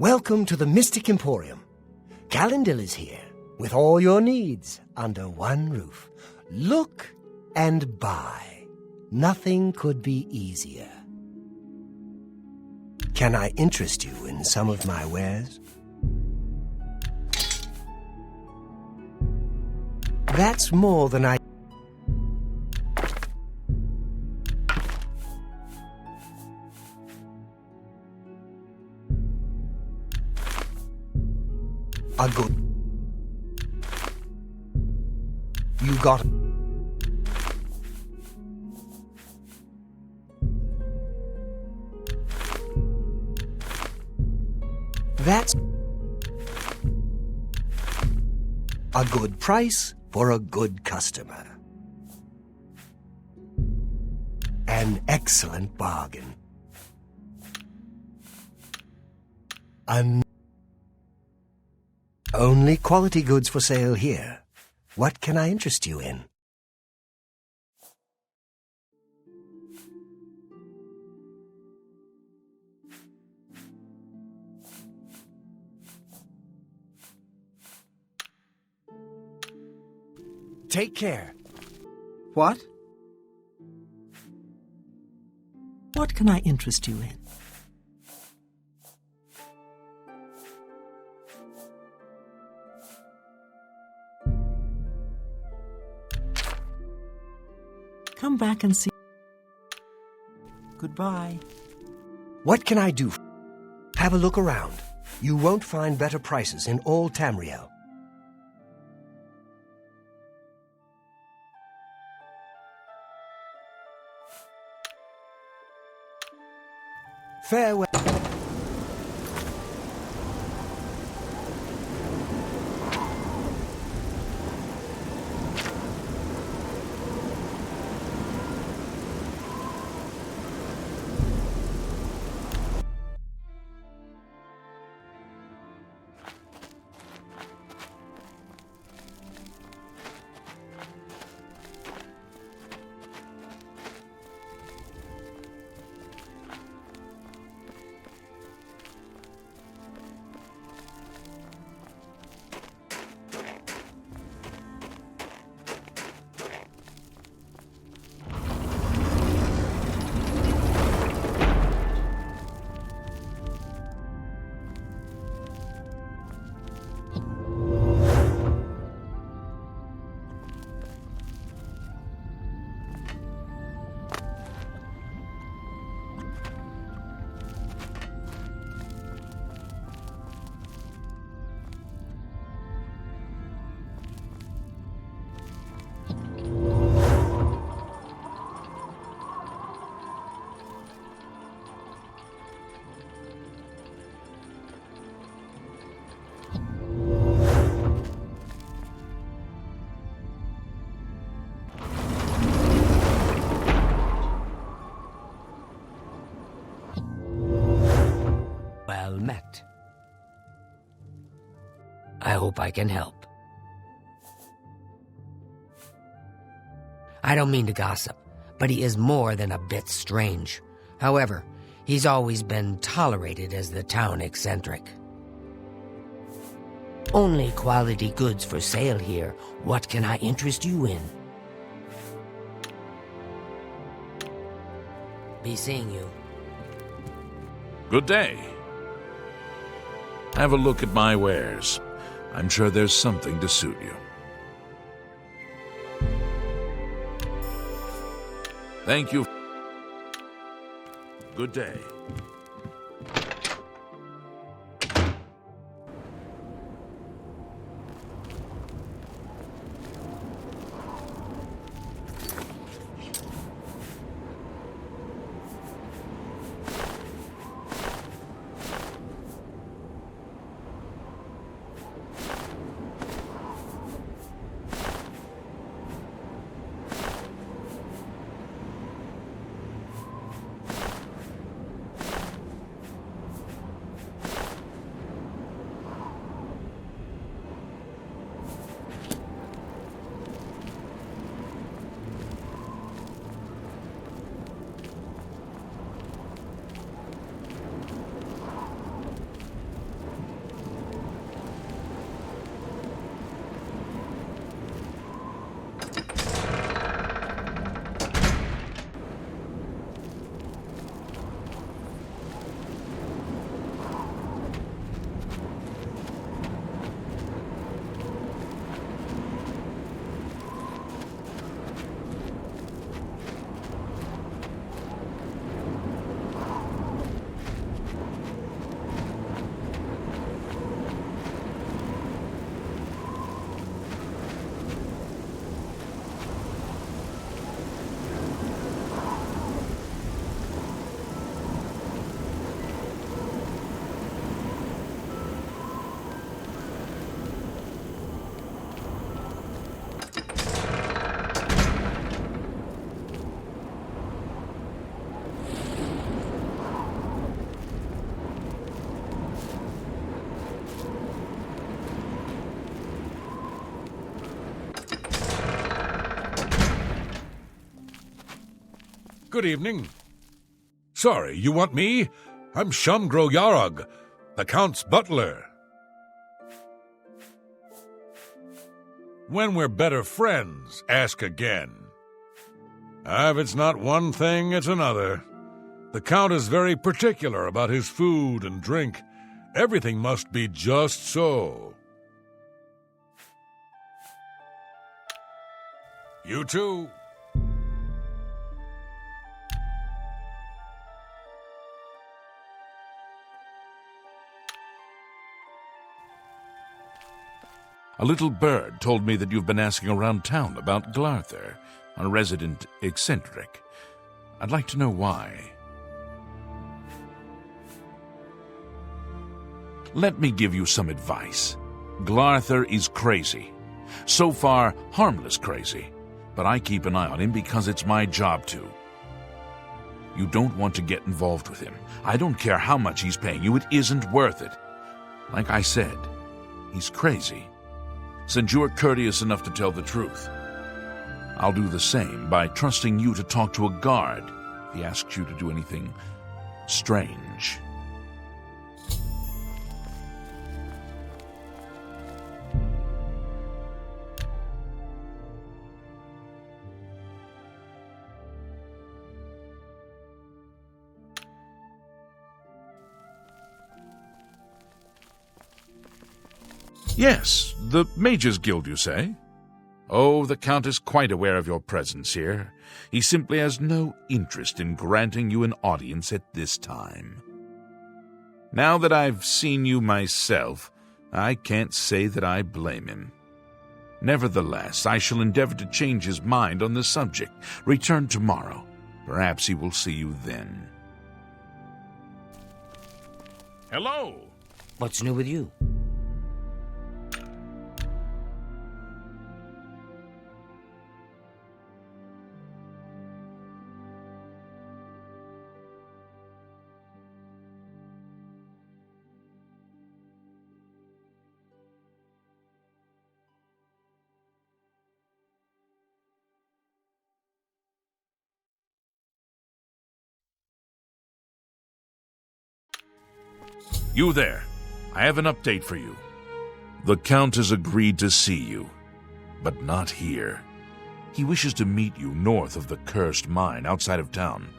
Welcome to the Mystic Emporium. Calendil is here, with all your needs under one roof. Look and buy. Nothing could be easier. Can I interest you in some of my wares? That's more than I... A good... You got... That's... A good price for a good customer. An excellent bargain. Only quality goods for sale here. What can I interest you in? Take care. What? What can I interest you in? Come back and see. Goodbye. What can I do? Have a look around. You won't find better prices in all Tamriel. Farewell. Well met. I hope I can help. I don't mean to gossip, but he is more than a bit strange. However, he's always been tolerated as the town eccentric. Only quality goods for sale here. What can I interest you in? Be seeing you. Good day. Have a look at my wares. I'm sure there's something to suit you. Thank you. Good day. Good evening. Sorry, you want me? I'm Shungro Yarog, the Count's butler. When we're better friends, ask again. If it's not one thing, it's another. The Count is very particular about his food and drink. Everything must be just so. You too. A little bird told me that you've been asking around town about Glarther, a resident eccentric. I'd like to know why. Let me give you some advice. Glarther is crazy. So far, harmless crazy. But I keep an eye on him because it's my job to. You don't want to get involved with him. I don't care how much he's paying you. It isn't worth it. Like I said, he's crazy. Since you are courteous enough to tell the truth, I'll do the same by trusting you to talk to a guard if he asks you to do anything strange. Yes, the Mages Guild, you say? Oh, the Count is quite aware of your presence here. He simply has no interest in granting you an audience at this time. Now that I've seen you myself, I can't say that I blame him. Nevertheless, I shall endeavor to change his mind on the subject. Return tomorrow. Perhaps he will see you then. Hello! What's new with you? You there. I have an update for you. The Count has agreed to see you, but not here. He wishes to meet you north of the cursed mine outside of town,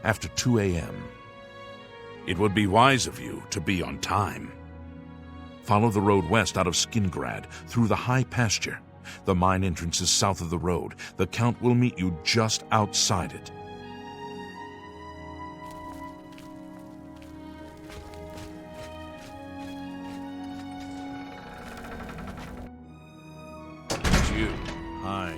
after 2 a.m. It would be wise of you to be on time. Follow the road west out of Skingrad, through the high pasture. The mine entrance is south of the road. The Count will meet you just outside it. You. Hi.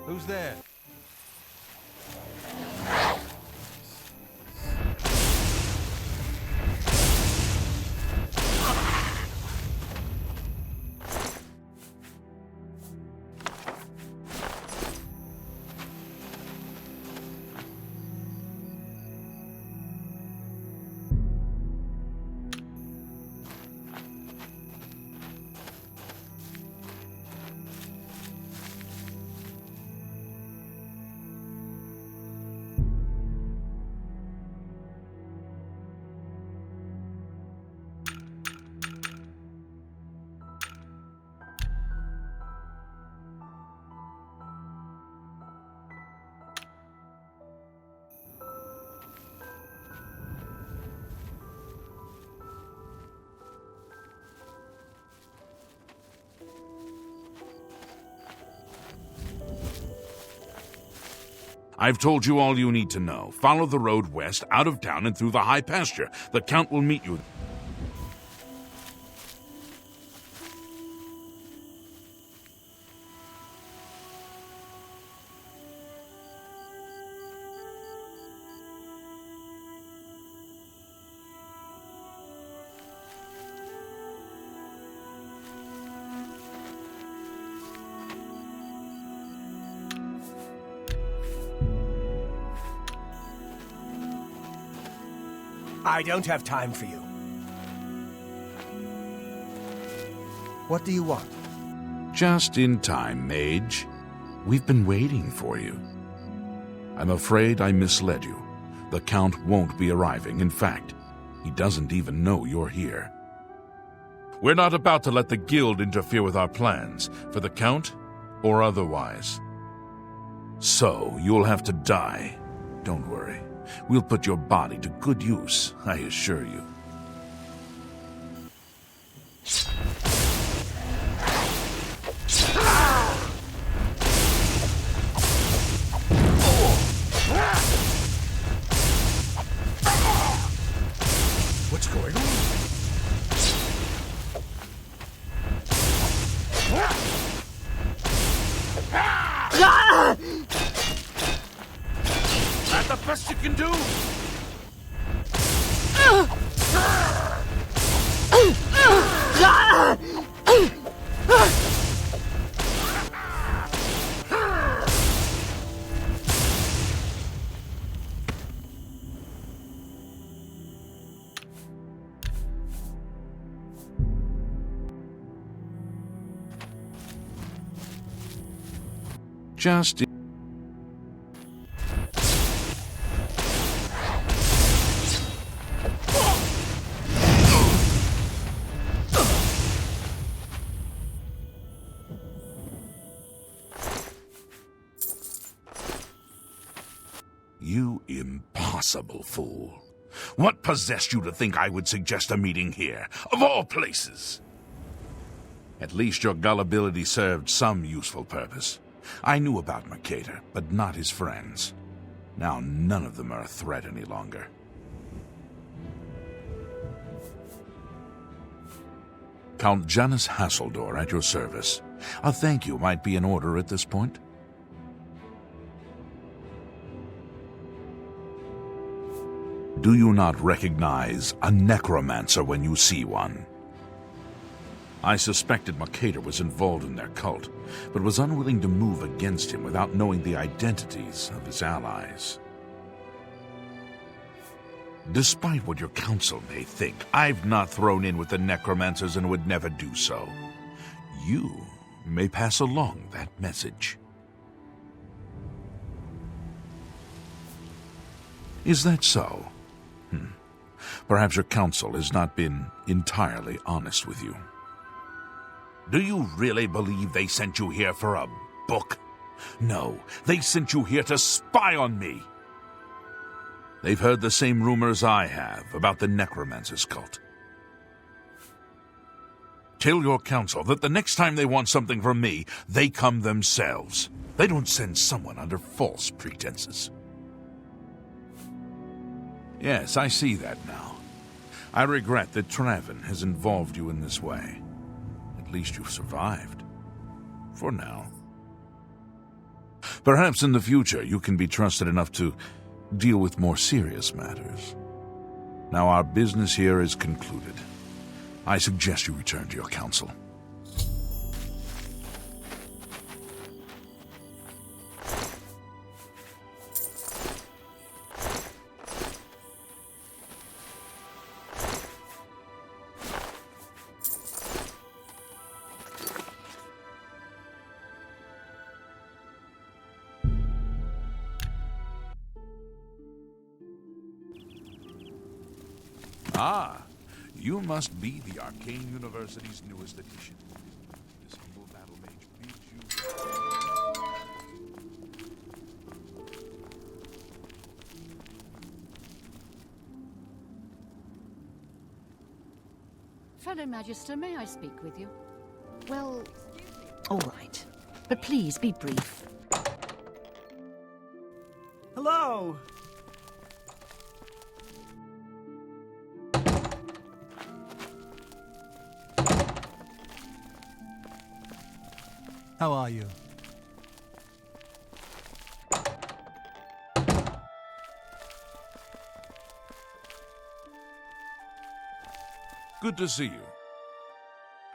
Who's there? I've told you all you need to know. Follow the road west, out of town, and through the high pasture. The Count will meet you. I don't have time for you. What do you want? Just in time, Mage. We've been waiting for you. I'm afraid I misled you. The Count won't be arriving. In fact, he doesn't even know you're here. We're not about to let the Guild interfere with our plans, for the Count or otherwise. So, you'll have to die. Don't worry. We'll put your body to good use, I assure you. What's going on? That's the best you can do? Just... You impossible fool. What possessed you to think I would suggest a meeting here, of all places? At least your gullibility served some useful purpose. I knew about Mercator, but not his friends. Now none of them are a threat any longer. Count Janus Hasseldor at your service. A thank you might be in order at this point. Do you not recognize a necromancer when you see one? I suspected Mercator was involved in their cult, but was unwilling to move against him without knowing the identities of his allies. Despite what your council may think, I've not thrown in with the necromancers and would never do so. You may pass along that message. Is that so? Perhaps your council has not been entirely honest with you. Do you really believe they sent you here for a book? No, they sent you here to spy on me. They've heard the same rumors I have about the Necromancer's cult. Tell your council that the next time they want something from me, they come themselves. They don't send someone under false pretenses. Yes, I see that now. I regret that Traven has involved you in this way. At least you've survived. For now. Perhaps in the future you can be trusted enough to deal with more serious matters. Now our business here is concluded. I suggest you return to your council. Ah, you must be the Arcane University's newest addition. This humble battle mage bids you... Fellow Magister, may I speak with you? Well, all right. But please be brief. Hello! How are you? Good to see you.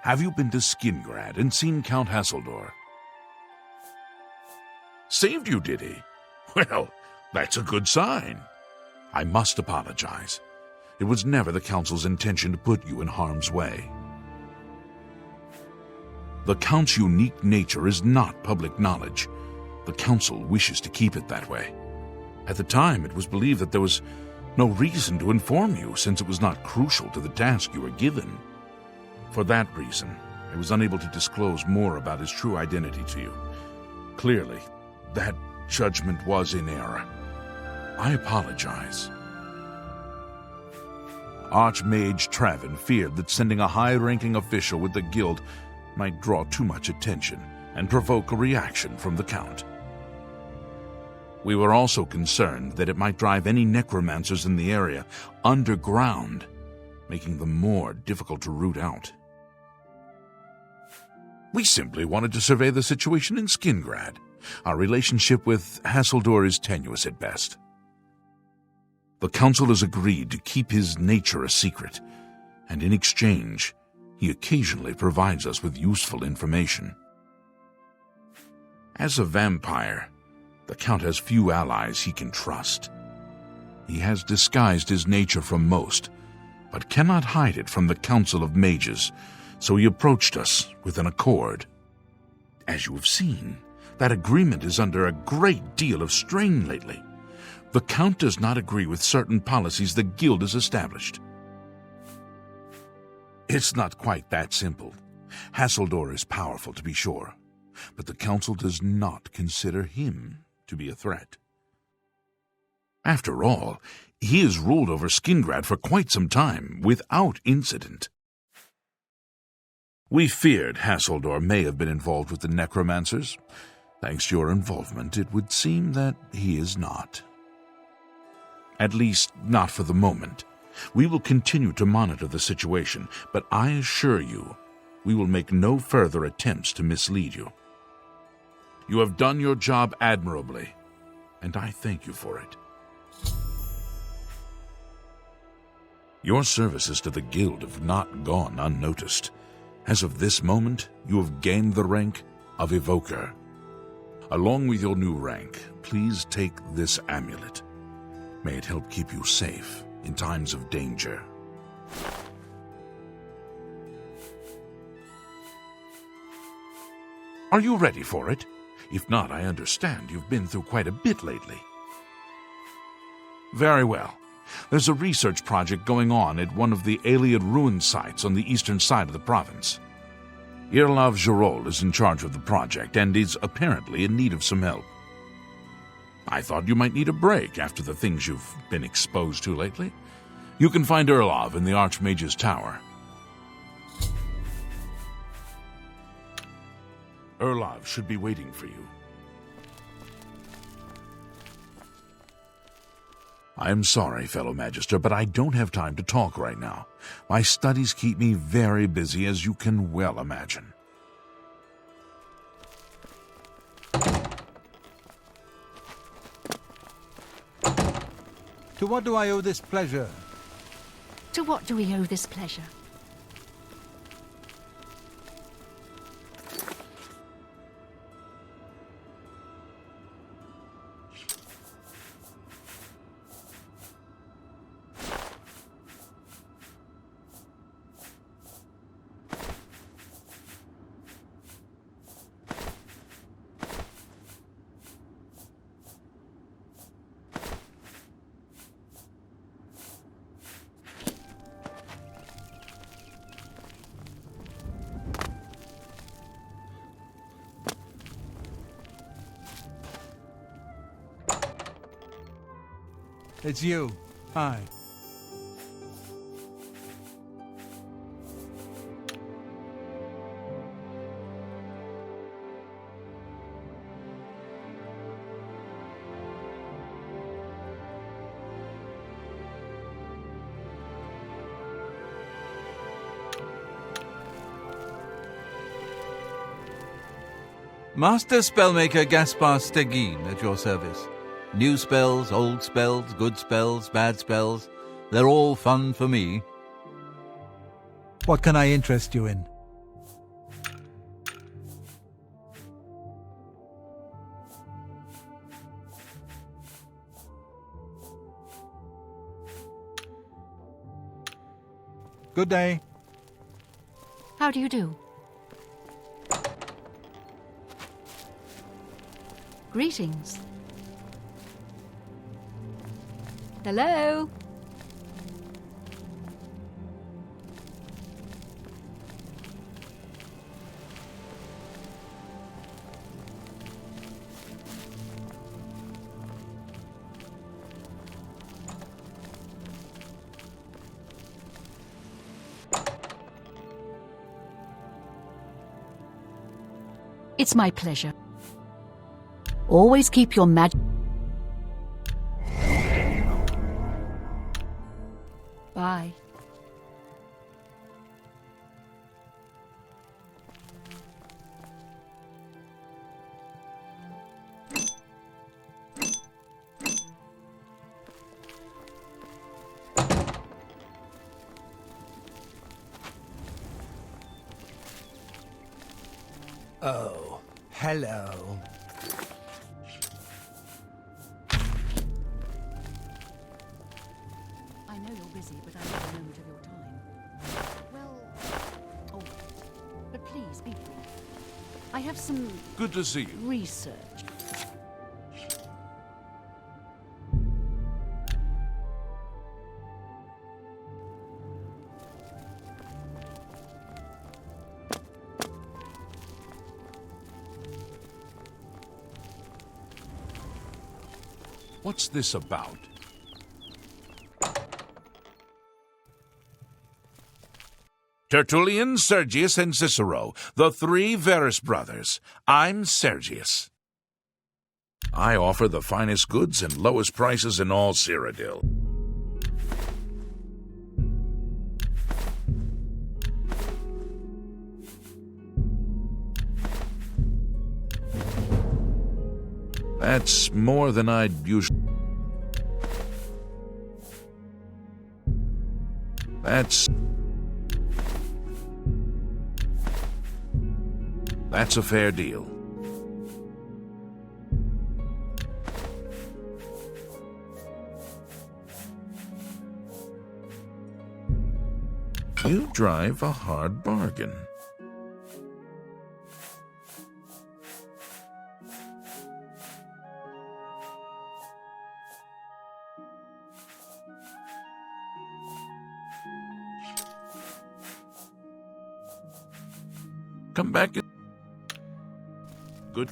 Have you been to Skingrad and seen Count Hasseldor? Saved you, did he? Well, that's a good sign. I must apologize. It was never the Council's intention to put you in harm's way. The Count's unique nature is not public knowledge. The Council wishes to keep it that way. At the time, it was believed that there was no reason to inform you, since it was not crucial to the task you were given. For that reason, I was unable to disclose more about his true identity to you. Clearly, that judgment was in error. I apologize. Archmage Travin feared that sending a high-ranking official with the guild might draw too much attention and provoke a reaction from the Count. We were also concerned that it might drive any necromancers in the area underground, making them more difficult to root out. We simply wanted to survey the situation in Skingrad. Our relationship with Hasseldor is tenuous at best. The Council has agreed to keep his nature a secret, and in exchange, he occasionally provides us with useful information. As a vampire, the Count has few allies he can trust. He has disguised his nature from most, but cannot hide it from the Council of Mages, so he approached us with an accord. As you have seen, that agreement is under a great deal of strain lately. The Count does not agree with certain policies the Guild has established. It's not quite that simple. Hasseldor is powerful, to be sure, but the Council does not consider him to be a threat. After all, he has ruled over Skingrad for quite some time, without incident. We feared Hasseldor may have been involved with the necromancers. Thanks to your involvement, it would seem that he is not. At least, not for the moment. We will continue to monitor the situation, but I assure you, we will make no further attempts to mislead you. You have done your job admirably, and I thank you for it. Your services to the Guild have not gone unnoticed. As of this moment, you have gained the rank of Evoker. Along with your new rank, please take this amulet. May it help keep you safe in times of danger. Are you ready for it? If not, I understand you've been through quite a bit lately. Very well. There's a research project going on at one of the Aliad ruin sites on the eastern side of the province. Irlav Jirol is in charge of the project and is apparently in need of some help. I thought you might need a break after the things you've been exposed to lately. You can find Irlav in the Archmage's Tower. Irlav should be waiting for you. I am sorry, fellow Magister, but I don't have time to talk right now. My studies keep me very busy, as you can well imagine. To what do I owe this pleasure? To what do we owe this pleasure? It's you. Hi. Master Spellmaker Gaspar Stegin at your service. New spells, old spells, good spells, bad spells. They're all fun for me. What can I interest you in? Good day. How do you do? Greetings. Hello? It's my pleasure. Always keep your magic. Bye. Oh, hello. I know you're busy, but I need a moment of your time. Well, all right. But please, be brief. I have some Good to see you. research. What's this about? Tertullian, Sergius, and Cicero, the three Verus brothers. I'm Sergius. I offer the finest goods and lowest prices in all Cyrodiil. That's more than I'd usually... That's a fair deal. You drive a hard bargain. Come back. Good.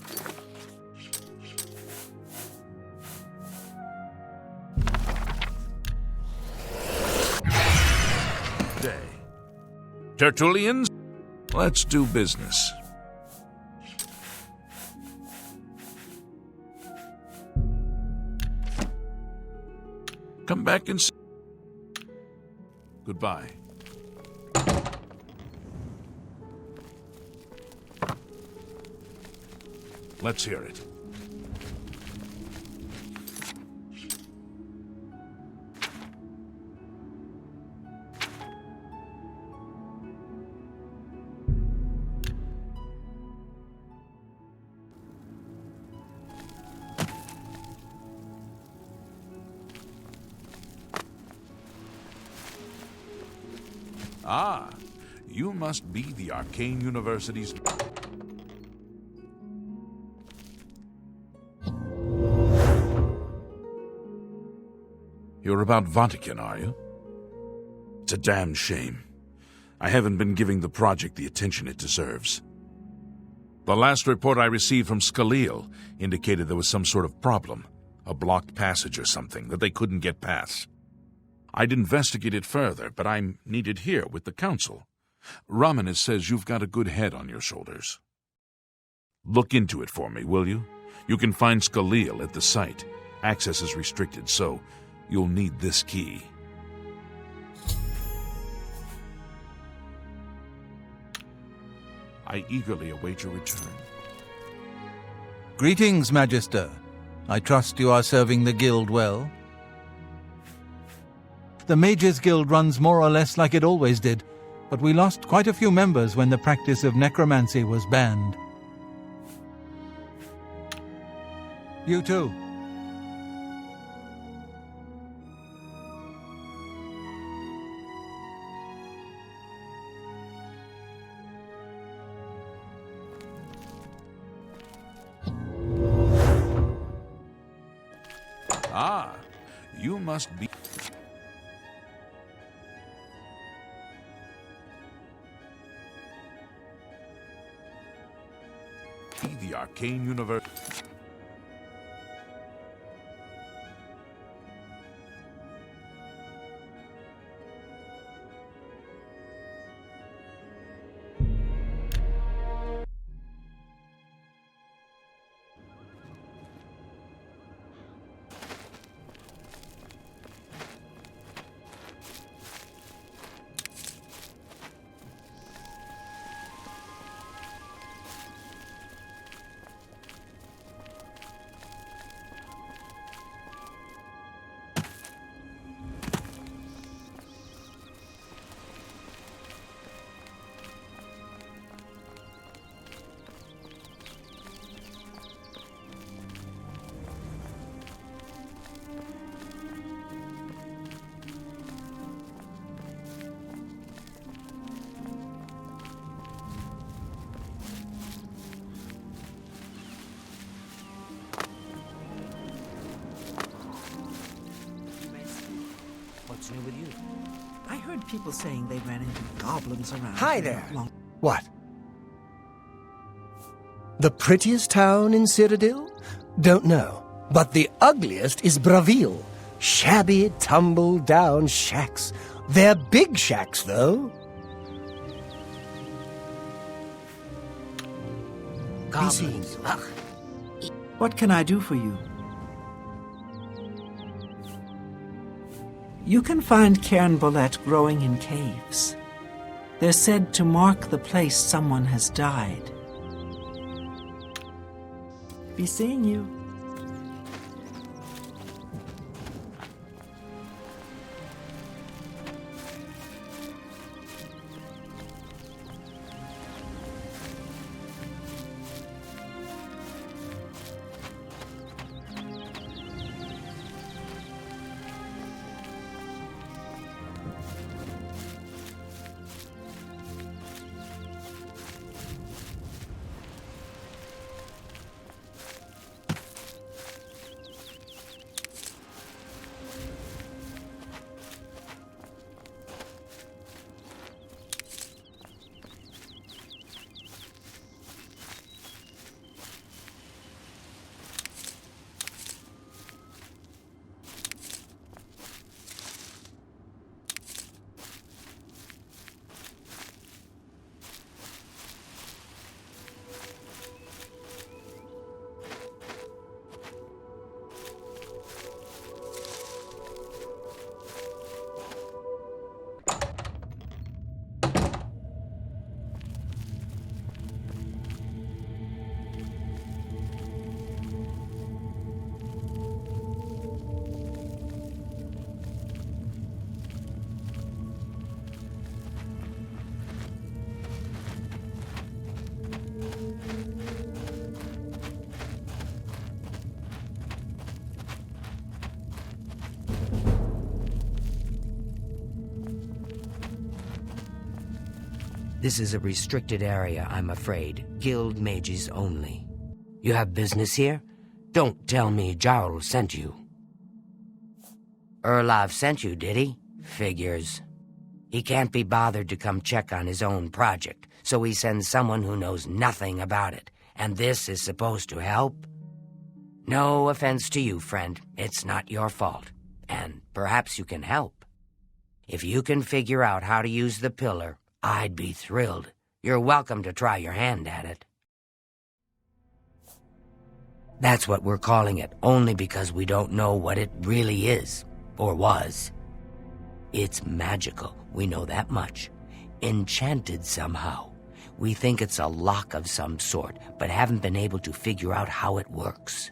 Day. Tertullians, let's do business. Come back and see. Goodbye. Let's hear it. Ah, you must be the Arcane University's... You're about Vatican, are you? It's a damn shame. I haven't been giving the project the attention it deserves. The last report I received from Scalil indicated there was some sort of problem, a blocked passage or something that they couldn't get past. I'd investigate it further, but I'm needed here with the council. Romanus says you've got a good head on your shoulders. Look into it for me, will you? You can find Scalil at the site. Access is restricted, so you'll need this key. I eagerly await your return. Greetings, Magister. I trust you are serving the guild well. The Mages Guild runs more or less like it always did, but we lost quite a few members when the practice of necromancy was banned. You too. Ah, you must be... the arcane universe... What's new with you? I heard people saying they ran into goblins around. Hi here there. not long- What? The prettiest town in Cyrodiil? Don't know. But the ugliest is Bravil. Shabby, tumble-down shacks. They're big shacks, though. Goblins. Ugh. What can I do for you? You can find Cairn Bolette growing in caves. They're said to mark the place someone has died. Be seeing you. This is a restricted area, I'm afraid. Guild mages only. You have business here? Don't tell me Jarl sent you. Erlov sent you, did he? Figures. He can't be bothered to come check on his own project, so he sends someone who knows nothing about it. And this is supposed to help? No offense to you, friend. It's not your fault. And perhaps you can help. If you can figure out how to use the pillar, I'd be thrilled. You're welcome to try your hand at it. That's what we're calling it, only because we don't know what it really is, or was. It's magical, we know that much. Enchanted somehow. We think it's a lock of some sort, but haven't been able to figure out how it works.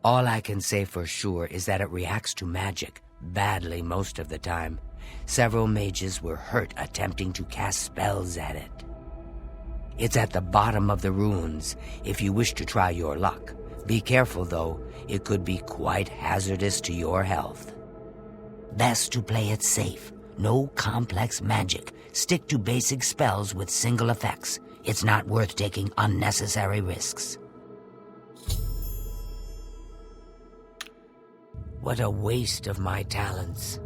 All I can say for sure is that it reacts to magic, badly most of the time. Several mages were hurt attempting to cast spells at it. It's at the bottom of the ruins, if you wish to try your luck. Be careful, though. It could be quite hazardous to your health. Best to play it safe. No complex magic. Stick to basic spells with single effects. It's not worth taking unnecessary risks. What a waste of my talents.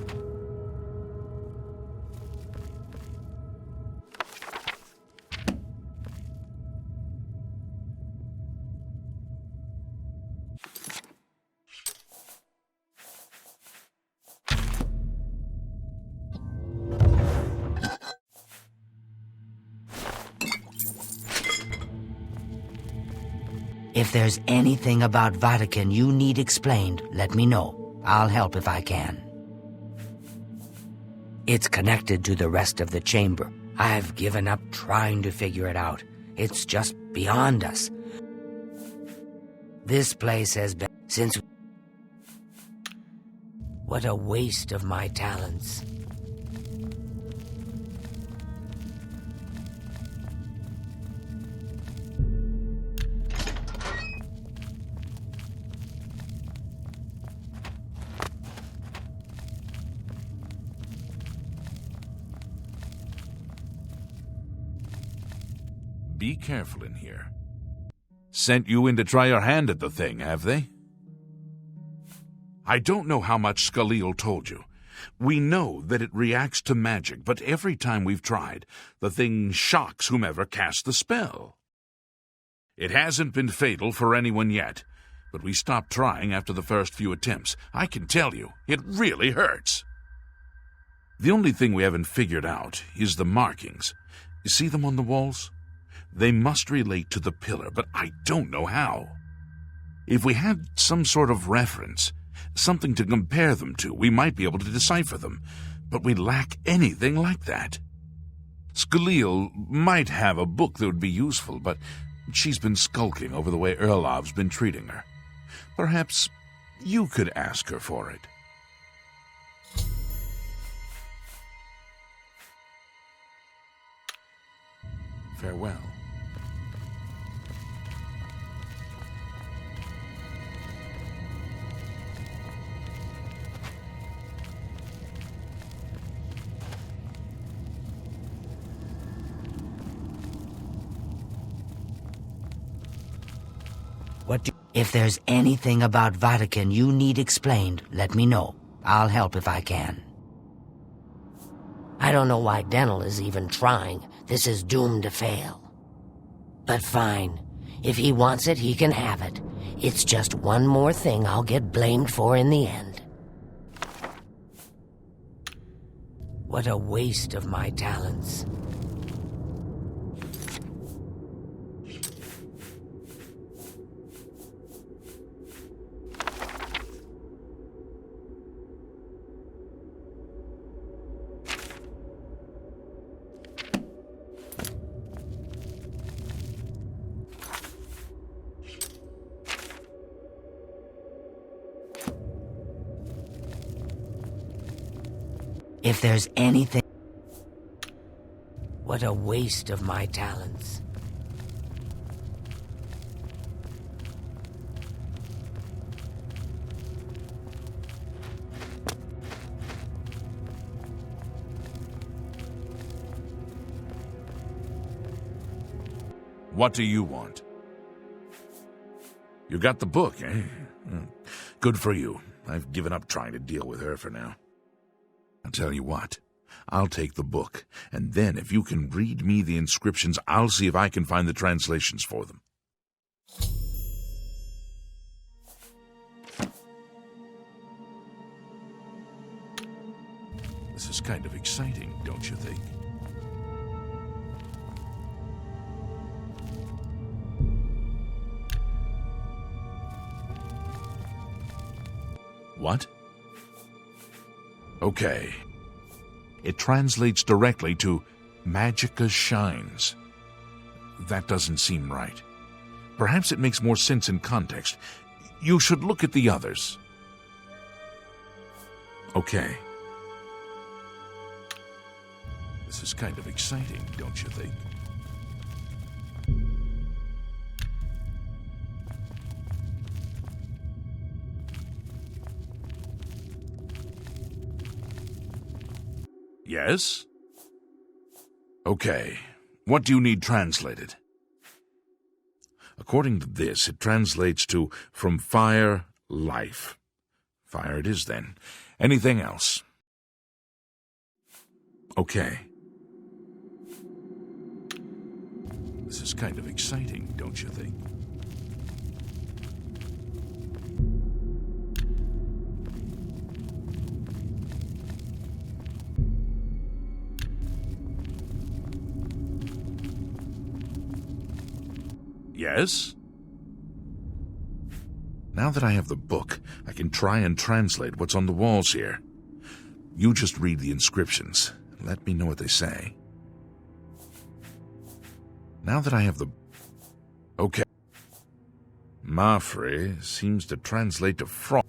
If there's anything about Vatican you need explained, let me know. I'll help if I can. It's connected to the rest of the chamber. I've given up trying to figure it out. It's just beyond us. This place has been since... What a waste of my talents. Be careful in here. Sent you in to try your hand at the thing, have they? I don't know how much Skalil told you. We know that it reacts to magic, but every time we've tried, the thing shocks whomever cast the spell. It hasn't been fatal for anyone yet, but we stopped trying after the first few attempts. I can tell you, it really hurts. The only thing we haven't figured out is the markings. You see them on the walls? They must relate to the pillar, but I don't know how. If we had some sort of reference, something to compare them to, we might be able to decipher them, but we lack anything like that. Skalil might have a book that would be useful, but she's been skulking over the way Erlov's been treating her. Perhaps you could ask her for it. Farewell. If there's anything about Vatican you need explained, let me know. I'll help if I can. I don't know why Dental is even trying. This is doomed to fail. But fine. If he wants it, he can have it. It's just one more thing I'll get blamed for in the end. What a waste of my talents. If there's anything... What a waste of my talents. What do you want? You got the book, eh? Good for you. I've given up trying to deal with her for now. I'll tell you what, I'll take the book, and then if you can read me the inscriptions, I'll see if I can find the translations for them. This is kind of exciting, don't you think? What? Okay. It translates directly to Magica shines. That doesn't seem right. Perhaps it makes more sense in context. You should look at the others. Okay. This is kind of exciting, don't you think? Yes? Okay. What do you need translated? According to this, it translates to from fire, life. Fire it is, then. Anything else? Okay. This is kind of exciting, don't you think? Yes? Now that I have the book, I can try and translate what's on the walls here. You just read the inscriptions. Let me know what they say. Now that I have the... Okay. Mafre seems to translate to frost.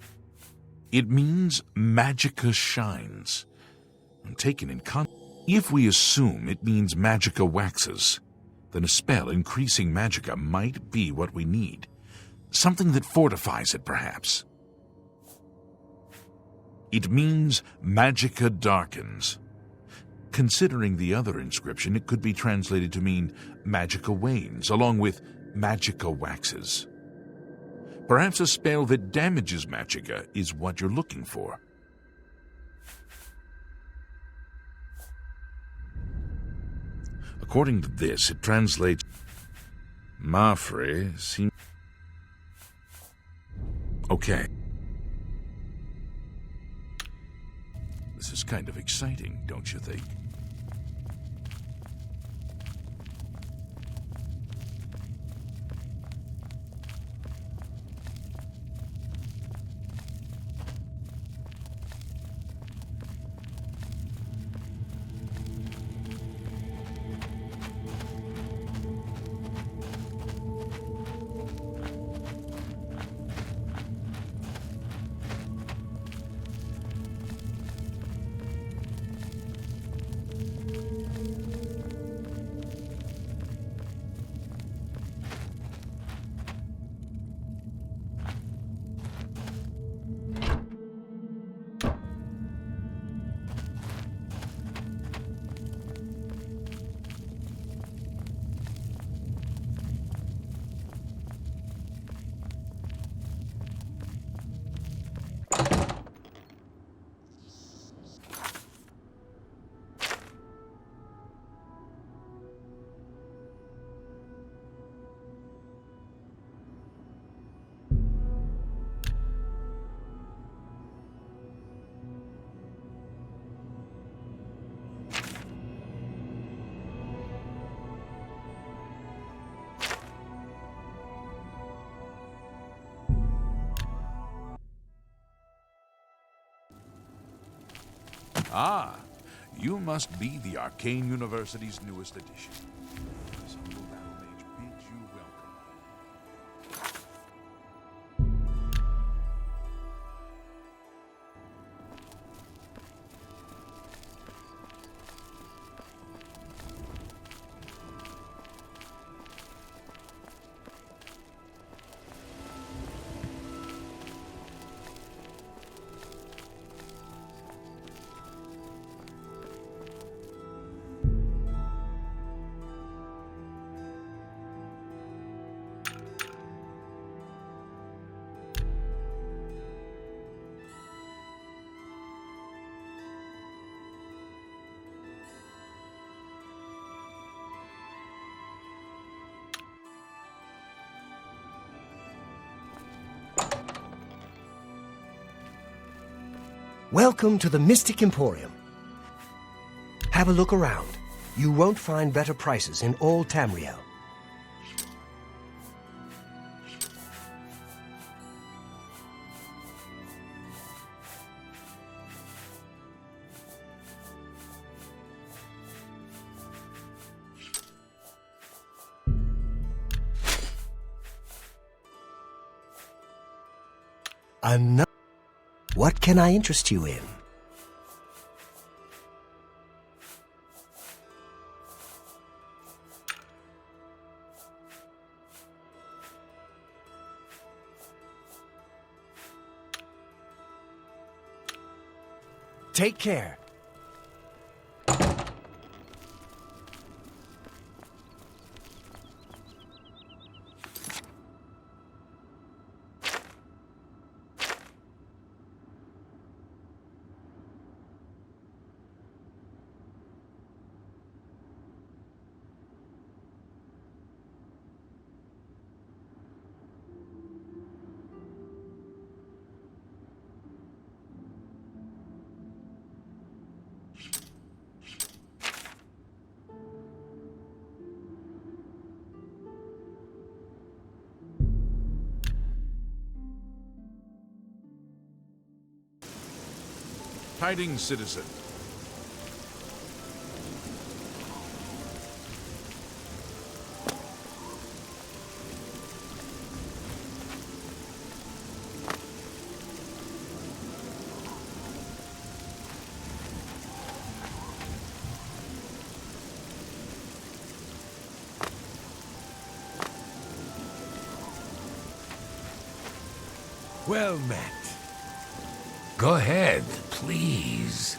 It means Magica shines. Taken in if we assume it means Magica waxes, then a spell increasing Magica might be what we need. Something that fortifies it, perhaps. It means Magica darkens. Considering the other inscription, it could be translated to mean Magica wanes, along with Magica waxes. Perhaps a spell that damages Magica is what you're looking for. According to this, it translates... Mafre seems... Okay. This is kind of exciting, don't you think? Ah, you must be the Arcane University's newest addition. This humble battle mage bids you welcome. Welcome to the Mystic Emporium. Have a look around. You won't find better prices in all Tamriel. What can I interest you in? Take care. Tidings, citizen. Well met. Go ahead, please.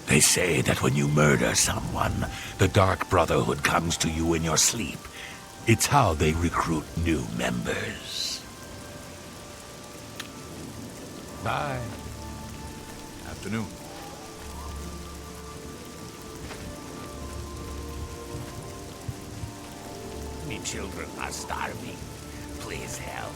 They say that when you murder someone, the Dark Brotherhood comes to you in your sleep. It's how they recruit new members. Bye. Afternoon. Me children are starving. Please help.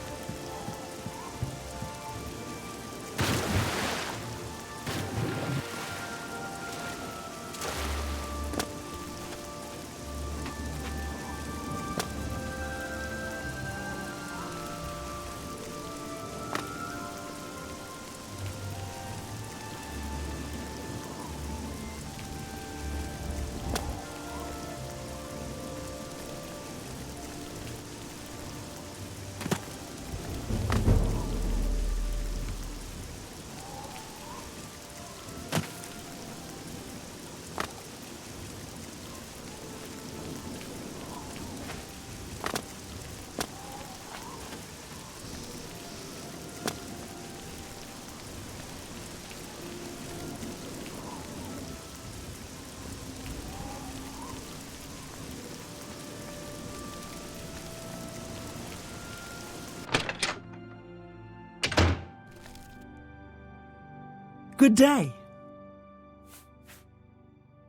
Good day.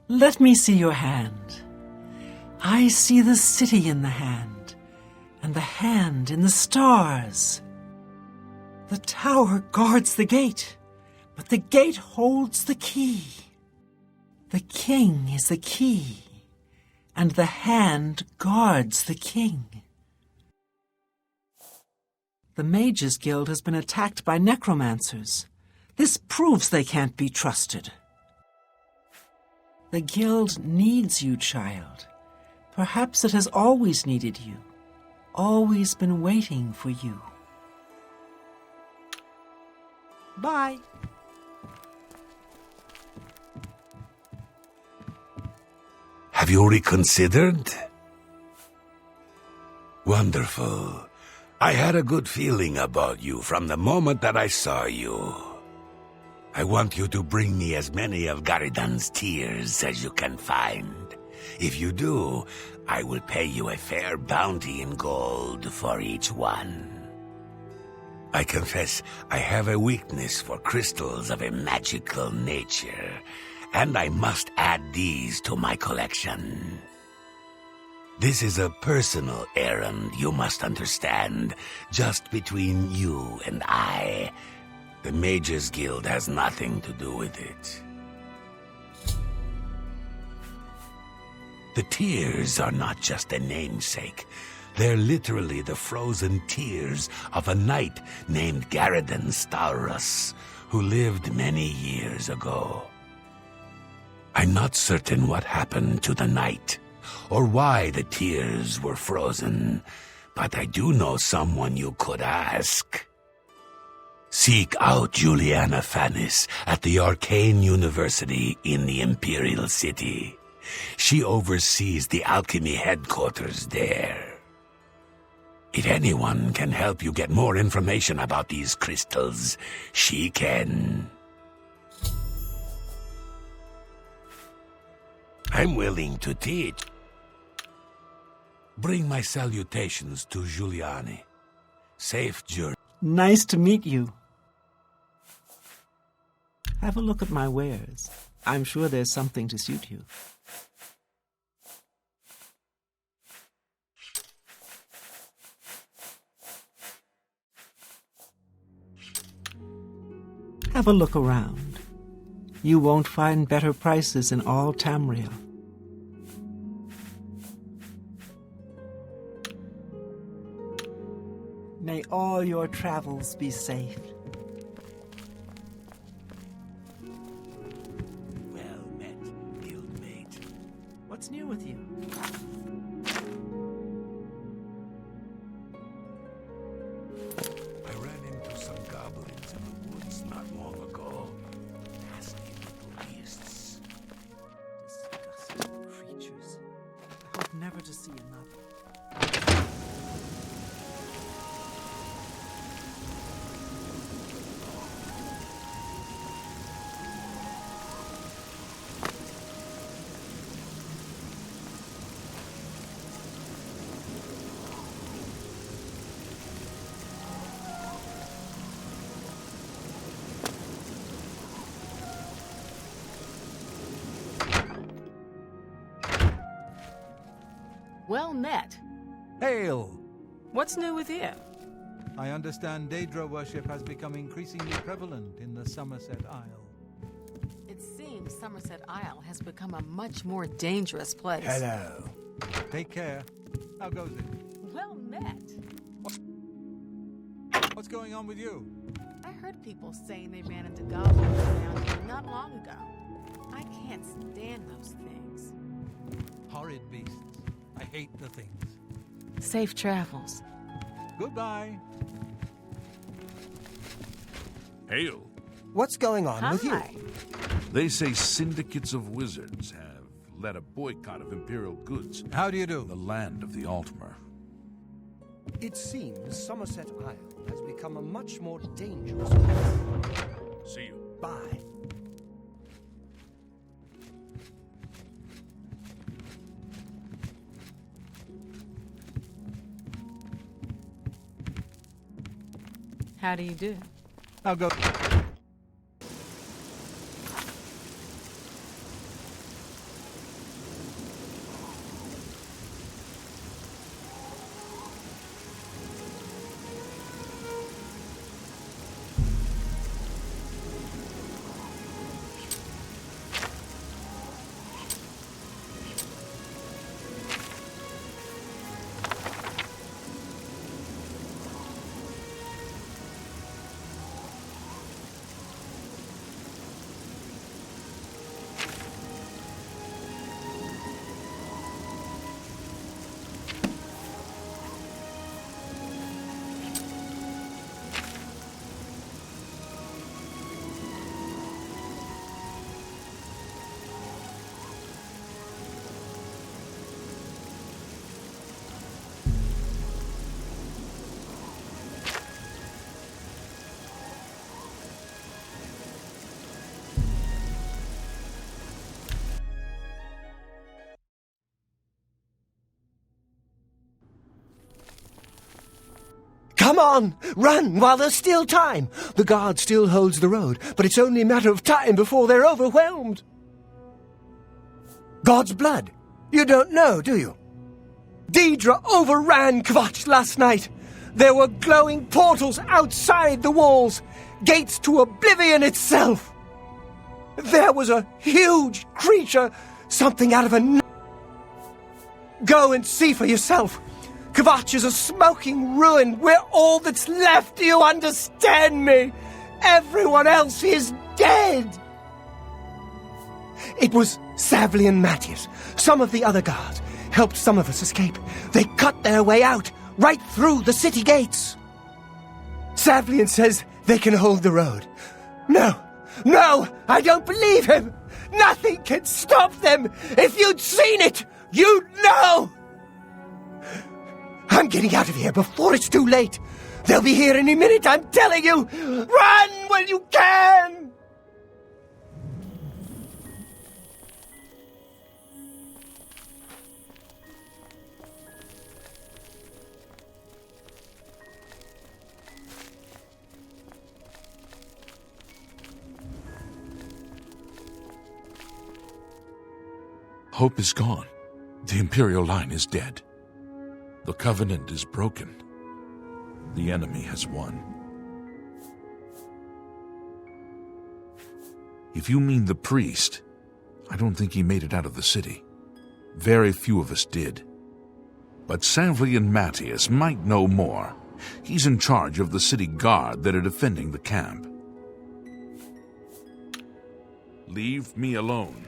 Let me see your hand. I see the city in the hand, and the hand in the stars. The tower guards the gate, but the gate holds the key. The king is the key, and the hand guards the king. The Mages Guild has been attacked by necromancers. This proves they can't be trusted. The guild needs you, child. Perhaps it has always needed you, always been waiting for you. Bye. Have you reconsidered? Wonderful. I had a good feeling about you from the moment that I saw you. I want you to bring me as many of Garidan's tears as you can find. If you do, I will pay you a fair bounty in gold for each one. I confess I have a weakness for crystals of a magical nature, and I must add these to my collection. This is a personal errand, you must understand, just between you and I. The Mages Guild has nothing to do with it. The tears are not just a namesake. They're literally the frozen tears of a knight named Garidan Staurus, who lived many years ago. I'm not certain what happened to the knight, or why the tears were frozen, but I do know someone you could ask. Seek out Juliana Fanis at the Arcane University in the Imperial City. She oversees the alchemy headquarters there. If anyone can help you get more information about these crystals, she can. I'm willing to teach. Bring my salutations to Giuliani. Safe journey. Nice to meet you. Have a look at my wares. I'm sure there's something to suit you. Have a look around. You won't find better prices in all Tamriel. May all your travels be safe. Well met, guildmate. What's new with you? I ran into some goblins in the woods not long ago. Nasty little beasts. Disgusting creatures. I hope never to see another. Well met. Hail! What's new with you? I understand Daedra worship has become increasingly prevalent in the Somerset Isle. It seems Somerset Isle has become a much more dangerous place. Hello. Take care. How goes it? Well met. What's going on with you? I heard people saying they ran into goblins around here not long ago. I can't stand those things. Horrid beasts. I hate the things. Safe travels. Goodbye. Hail. What's going on with you? Hi. They say syndicates of wizards have led a boycott of imperial goods How do you in the do? land of the Altmer. It seems Somerset Isle has become a much more dangerous place. See you. Bye. How do you do? I'll go. Come on! Run while there's still time! The guard still holds the road, but it's only a matter of time before they're overwhelmed. God's blood? You don't know, do you? Daedra overran Kvatch last night. There were glowing portals outside the walls, gates to Oblivion itself. There was a huge creature, something out of a... Go and see for yourself. Kvatch is a smoking ruin. We're all that's left. Do you understand me? Everyone else is dead. It was Savli and Matthias. Some of the other guards helped some of us escape. They cut their way out, right through the city gates. Savlian says They can hold the road. No, I don't believe him! Nothing can stop them! If you'd seen it, you'd know! I'm getting out of here before it's too late. They'll be here any minute, I'm telling you! Run when you can! Hope is gone. The Imperial line is dead. The Covenant is broken. The enemy has won. If you mean the priest, I don't think he made it out of the city. Very few of us did. But Savlian Matthias might know more. He's in charge of the city guard that are defending the camp. Leave me alone.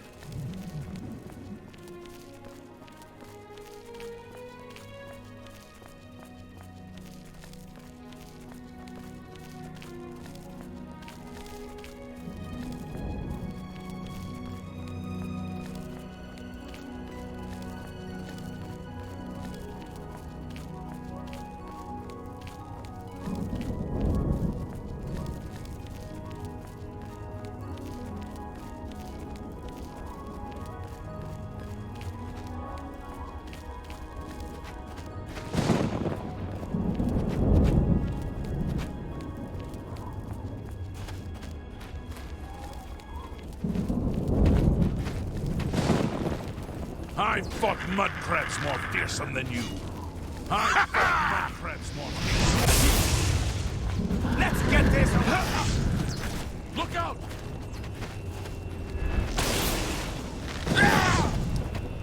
I fought mudcrabs more fearsome than you. I fought mudcrabs more fearsome than you. Let's get this! Look out!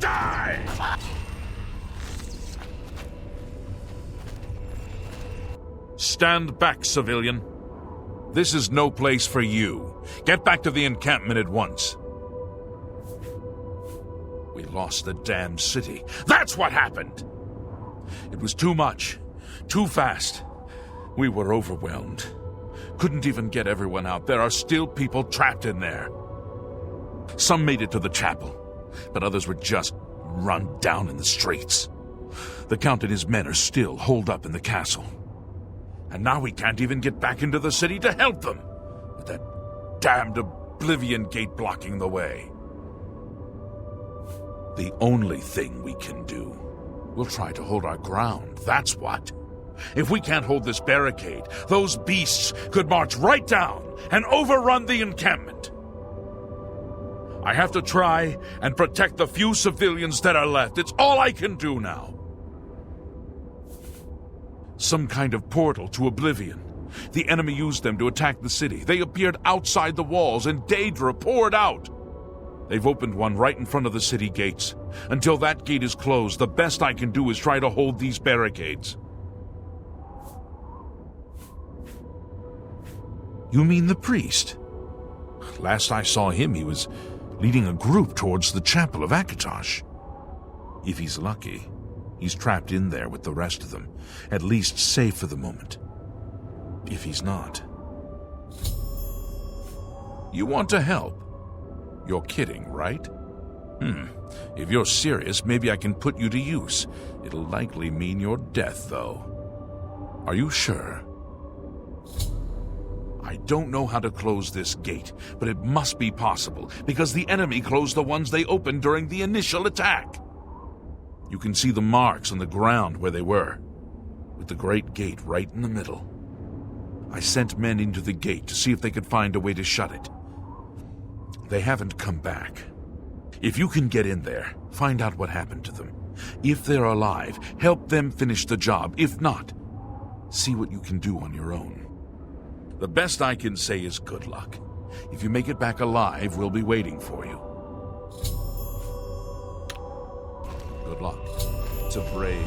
Die! Stand back, civilian. This is no place for you. Get back to the encampment at once. We lost the damn city. That's what happened! It was too much. Too fast. We were overwhelmed. Couldn't even get everyone out. There are still people trapped in there. Some made it to the chapel, but others were just run down in the streets. The Count and his men are still holed up in the castle. And now we can't even get back into the city to help them, with that damned Oblivion gate blocking the way. The only thing we can do, we'll try to hold our ground, that's what. If we can't hold this barricade, those beasts could march right down and overrun the encampment. I have to try and protect the few civilians that are left. It's all I can do now. Some kind of portal to Oblivion. The enemy used them to attack the city. They appeared outside the walls and Daedra poured out. They've opened one right in front of the city gates. Until that gate is closed, the best I can do is try to hold these barricades. You mean the priest? Last I saw him, he was leading a group towards the chapel of Kvatch. If he's lucky, he's trapped in there with the rest of them, at least safe for the moment. If he's not... You want to help? You're kidding, right? If you're serious, maybe I can put you to use. It'll likely mean your death, though. Are you sure? I don't know how to close this gate, but it must be possible, because the enemy closed the ones they opened during the initial attack. You can see the marks on the ground where they were, with the great gate right in the middle. I sent men into the gate to see if they could find a way to shut it. They haven't come back. If you can get in there, find out what happened to them. If they're alive, help them finish the job. If not, see what you can do on your own. The best I can say is good luck. If you make it back alive, we'll be waiting for you. Good luck. It's a brave